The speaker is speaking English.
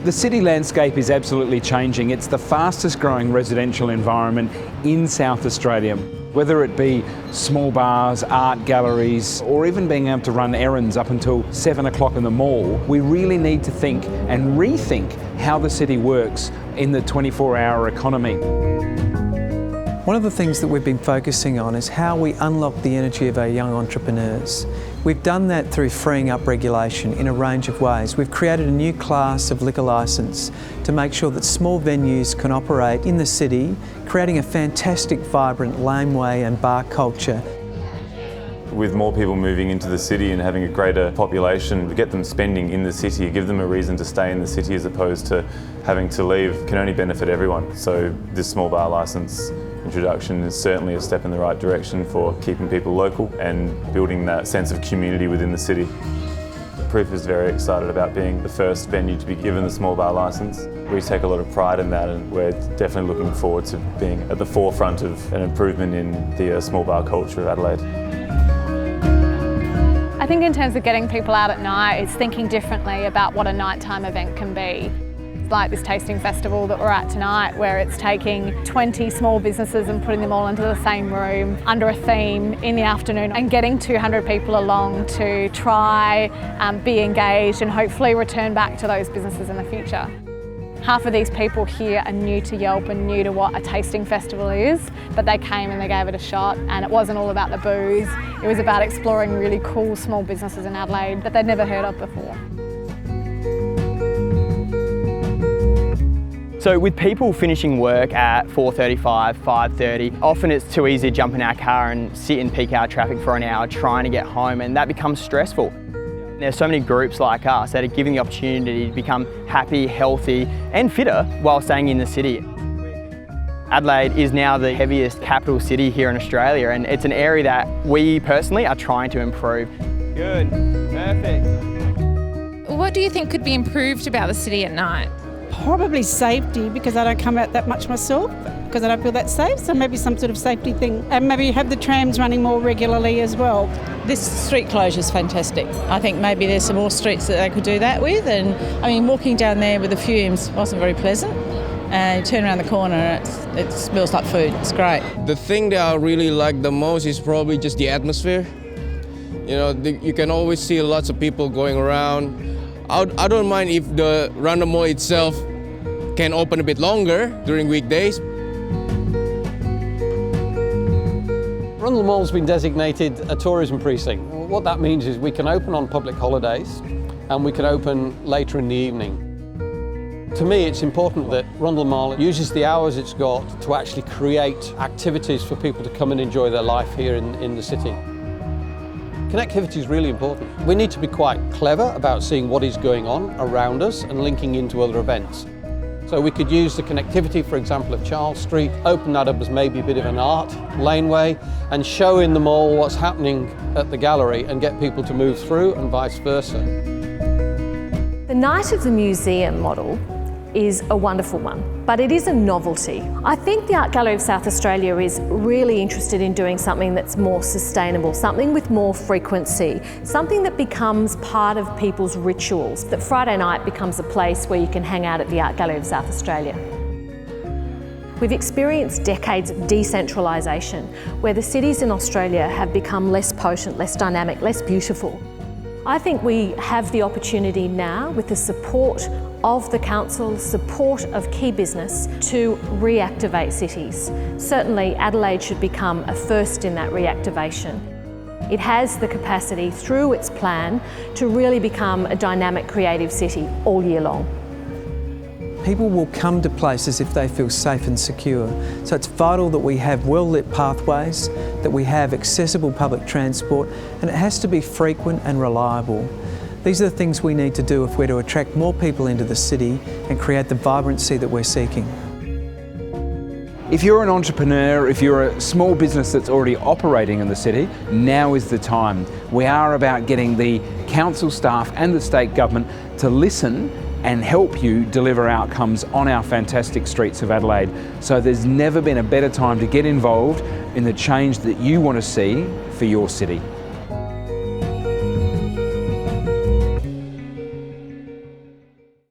The city landscape is absolutely changing. It's the fastest growing residential environment in South Australia. Whether it be small bars, art galleries, or even being able to run errands up until 7 o'clock in the mall, we really need to think and rethink how the city works in the 24-hour economy. One of the things that we've been focusing on is how we unlock the energy of our young entrepreneurs. We've done that through freeing up regulation in a range of ways. We've created a new class of liquor licence to make sure that small venues can operate in the city, creating a fantastic, vibrant laneway and bar culture. With more people moving into the city and having a greater population, to get them spending in the city, give them a reason to stay in the city as opposed to having to leave, can only benefit everyone. So this small bar licence introduction is certainly a step in the right direction for keeping people local and building that sense of community within the city. Proof is very excited about being the first venue to be given the small bar licence. We take a lot of pride in that, and we're definitely looking forward to being at the forefront of an improvement in the small bar culture of Adelaide. I think in terms of getting people out at night, it's thinking differently about what a nighttime event can be. It's like this tasting festival that we're at tonight, where it's taking 20 small businesses and putting them all into the same room under a theme in the afternoon and getting 200 people along to try, be engaged and hopefully return back to those businesses in the future. Half of these people here are new to Yelp and new to what a tasting festival is, but they came and they gave it a shot, and it wasn't all about the booze. It was about exploring really cool small businesses in Adelaide that they'd never heard of before. So with people finishing work at 4:35, 5:30, often it's too easy to jump in our car and sit in peak hour traffic for an hour trying to get home, and that becomes stressful. There's so many groups like us that are giving the opportunity to become happy, healthy and fitter while staying in the city. Adelaide is now the heaviest capital city here in Australia, and it's an area that we personally are trying to improve. Good, perfect. What do you think could be improved about the city at night? Probably safety, because I don't come out that much myself, because I don't feel that safe, so maybe some sort of safety thing. And maybe have the trams running more regularly as well. This street closure is fantastic. I think maybe there's some more streets that they could do that with, and I mean walking down there with the fumes wasn't very pleasant. You turn around the corner and it smells like food. It's great. The thing that I really like the most is probably just the atmosphere. You know, you can always see lots of people going around. I don't mind if the Rundle Mall itself can open a bit longer during weekdays. Rundle Mall's been designated a tourism precinct. What that means is we can open on public holidays and we can open later in the evening. To me, it's important that Rundle Mall uses the hours it's got to actually create activities for people to come and enjoy their life here in the city. Connectivity is really important. We need to be quite clever about seeing what is going on around us and linking into other events. So we could use the connectivity, for example, of Charles Street, open that up as maybe a bit of an art laneway and show in the mall what's happening at the gallery and get people to move through and vice versa. The Night of the Museum model is a wonderful one, but it is a novelty. I think the Art Gallery of South Australia is really interested in doing something that's more sustainable, something with more frequency, something that becomes part of people's rituals, that Friday night becomes a place where you can hang out at the Art Gallery of South Australia. We've experienced decades of decentralisation, where the cities in Australia have become less potent, less dynamic, less beautiful. I think we have the opportunity now, with the support of the council, support of key business, to reactivate cities. Certainly Adelaide should become a first in that reactivation. It has the capacity through its plan to really become a dynamic, creative city all year long. People will come to places if they feel safe and secure. So it's vital that we have well-lit pathways, that we have accessible public transport, and it has to be frequent and reliable. These are the things we need to do if we're to attract more people into the city and create the vibrancy that we're seeking. If you're an entrepreneur, if you're a small business that's already operating in the city, now is the time. We are about getting the council staff and the state government to listen and help you deliver outcomes on our fantastic streets of Adelaide. So there's never been a better time to get involved in the change that you want to see for your city.